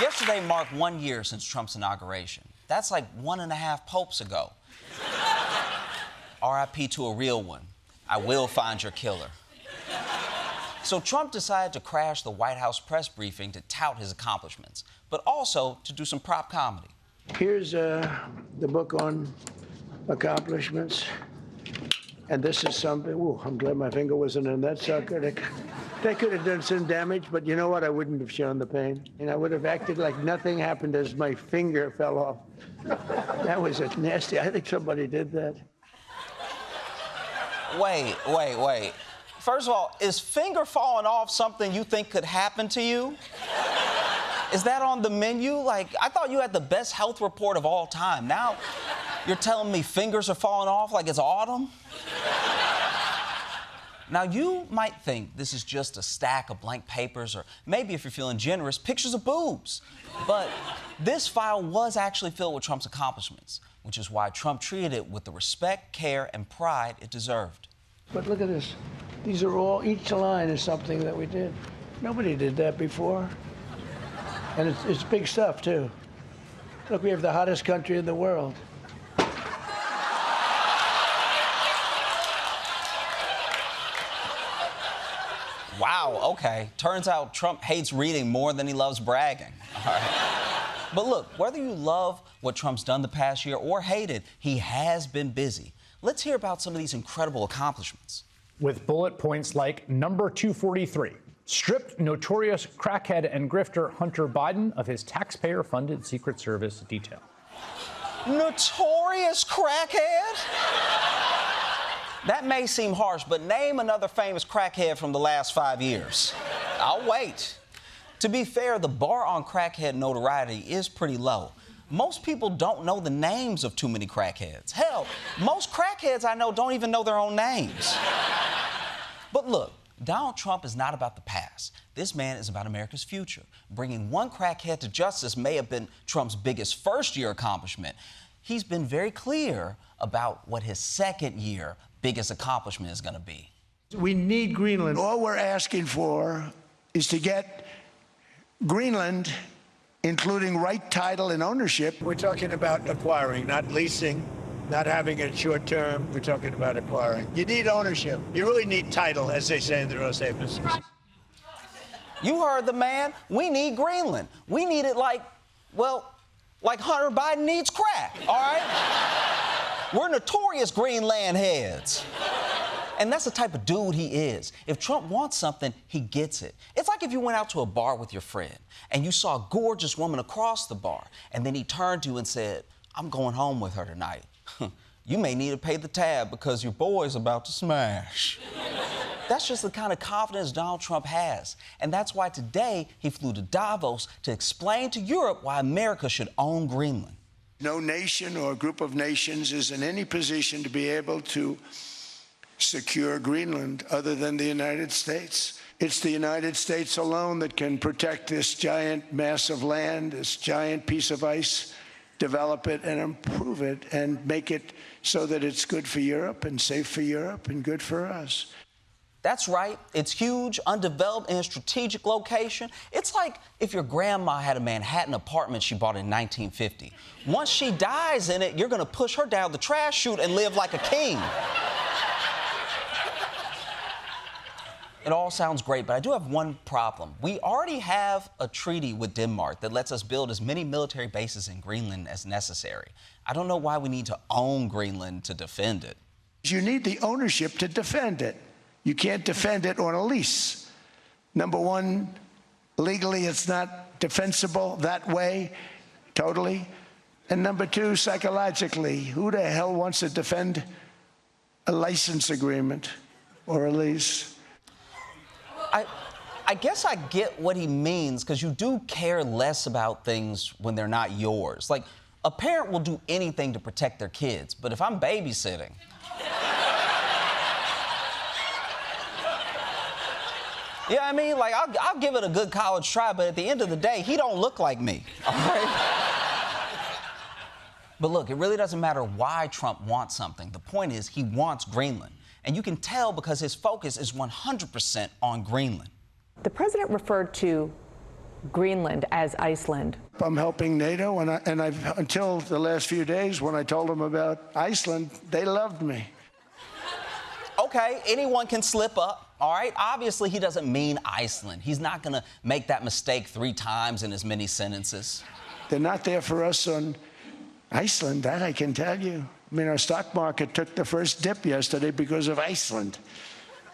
Yesterday marked 1 year since Trump's inauguration. That's like 1.5 popes ago. R.I.P. to a real one. I will find your killer. So Trump decided to crash the White House press briefing to tout his accomplishments, but also to do some prop comedy. Here's the book on accomplishments. And this is something, ooh, I'm glad my finger wasn't in that sucker. That could have done some damage, but you know what? I wouldn't have shown the pain. And I would have acted like nothing happened as my finger fell off. That was a nasty, I think somebody did that. Wait. First of all, is finger falling off something you think could happen to you? Is that on the menu? Like, I thought you had the best health report of all time. Now you're telling me fingers are falling off like it's autumn? Now, you might think this is just a stack of blank papers, or maybe, if you're feeling generous, pictures of boobs. But this file was actually filled with Trump's accomplishments, which is why Trump treated it with the respect, care, and pride it deserved. But look at this. These are all, each line is something that we did. Nobody did that before. And it's big stuff, too. Look, we have the hottest country in the world. Wow, okay. Turns out Trump hates reading more than he loves bragging. All right. But look, whether you love what Trump's done the past year or hate it, he has been busy. Let's hear about some of these incredible accomplishments. With bullet points like number 243, stripped notorious crackhead and grifter Hunter Biden of his taxpayer-funded Secret Service detail. Notorious crackhead? That may seem harsh, but name another famous crackhead from the last 5 years. I'll wait. To be fair, the bar on crackhead notoriety is pretty low. Most people don't know the names of too many crackheads. Hell, most crackheads I know don't even know their own names. But look, Donald Trump is not about the past. This man is about America's future. Bringing one crackhead to justice may have been Trump's biggest first-year accomplishment. He's been very clear about what his second-year biggest accomplishment is going to be. We need Greenland. All we're asking for is to get Greenland, including right title and ownership. We're talking about acquiring, not leasing, not having it short term. We're talking about acquiring. You need ownership. You really need title, as they say in the real estate business. You heard the man. We need Greenland. We need it like Hunter Biden needs crack, all right? We're notorious Greenland heads. And that's the type of dude he is. If Trump wants something, he gets it. It's like if you went out to a bar with your friend and you saw a gorgeous woman across the bar, and then he turned to you and said, "I'm going home with her tonight." You may need to pay the tab because your boy's about to smash. That's just the kind of confidence Donald Trump has. And that's why today he flew to Davos to explain to Europe why America should own Greenland. No nation or group of nations is in any position to be able to secure Greenland other than the United States. It's the United States alone that can protect this giant mass of land, this giant piece of ice, develop it and improve it and make it so that it's good for Europe and safe for Europe and good for us. That's right. It's huge, undeveloped, in a strategic location. It's like if your grandma had a Manhattan apartment she bought in 1950. Once she dies in it, you're going to push her down the trash chute and live like a king. It all sounds great, but I do have one problem. We already have a treaty with Denmark that lets us build as many military bases in Greenland as necessary. I don't know why we need to own Greenland to defend it. You need the ownership to defend it. You can't defend it on a lease. Number one, legally it's not defensible that way, totally. And number two, psychologically, who the hell wants to defend a license agreement or a lease? I guess I get what he means, because you do care less about things when they're not yours. Like, a parent will do anything to protect their kids, but if I'm babysitting... Yeah, I mean, like, I'll give it a good college try, but at the end of the day, he don't look like me, all right? But look, it really doesn't matter why Trump wants something. The point is, he wants Greenland. And you can tell because his focus is 100% on Greenland. The president referred to Greenland as Iceland. I'm helping NATO, and I've until the last few days when I told them about Iceland, they loved me. Okay, anyone can slip up, all right? Obviously, he doesn't mean Iceland. He's not going to make that mistake 3 times in as many sentences. They're not there for us on Iceland, that I can tell you. I mean, our stock market took the first dip yesterday because of Iceland.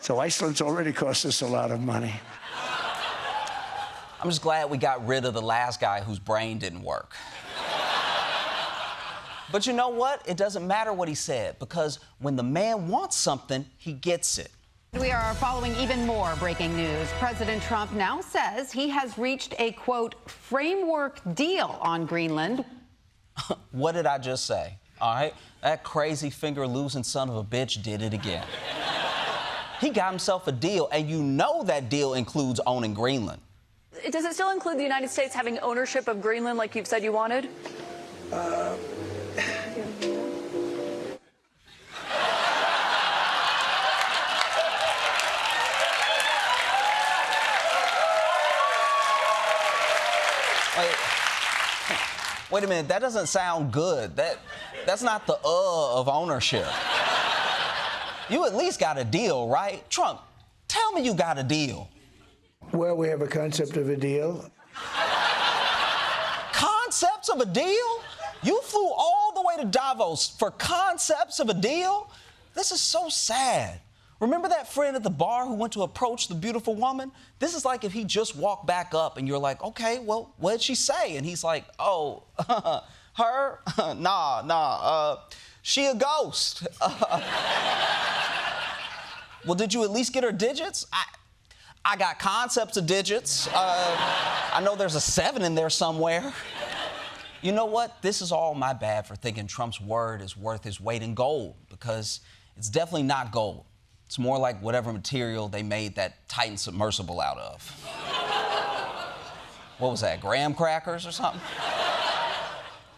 So Iceland's already cost us a lot of money. I'm just glad we got rid of the last guy whose brain didn't work. But you know what? It doesn't matter what he said, because when the man wants something, he gets it. We are following even more breaking news. President Trump now says he has reached a, quote, framework deal on Greenland. What did I just say? All right? That crazy finger-losing son of a bitch did it again. He got himself a deal, and you know that deal includes owning Greenland. Does it still include the United States having ownership of Greenland like you've said you wanted? Wait a minute, that doesn't sound good. That's not the of ownership. You at least got a deal, right? Trump, tell me you got a deal. Well, we have a concept of a deal. Concepts of a deal? You flew all the way to Davos for concepts of a deal? This is so sad. Remember that friend at the bar who went to approach the beautiful woman? This is like if he just walked back up and you're like, okay, well, what did she say? And he's like, oh, her? Nah, she a ghost. Well, did you at least get her digits? I got concepts of digits. I know there's a 7 in there somewhere. You know what? This is all my bad for thinking Trump's word is worth his weight in gold, because it's definitely not gold. It's more like whatever material they made that Titan submersible out of. What was that, graham crackers or something?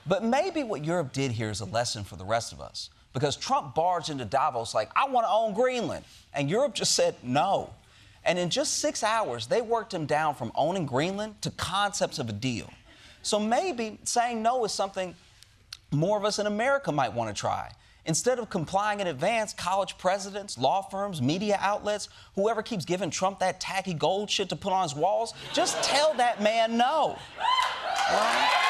But maybe what Europe did here is a lesson for the rest of us, because Trump barged into Davos like, I want to own Greenland. And Europe just said no. And in just 6 hours, they worked him down from owning Greenland to concepts of a deal. So maybe saying no is something more of us in America might want to try. Instead of complying in advance, college presidents, law firms, media outlets, whoever keeps giving Trump that tacky gold shit to put on his walls, just tell that man no. Right?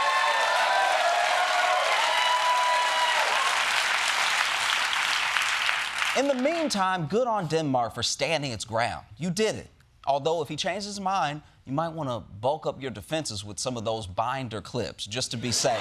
In the meantime, good on Denmark for standing its ground. You did it. Although, if he changes his mind, you might want to bulk up your defenses with some of those binder clips, just to be safe.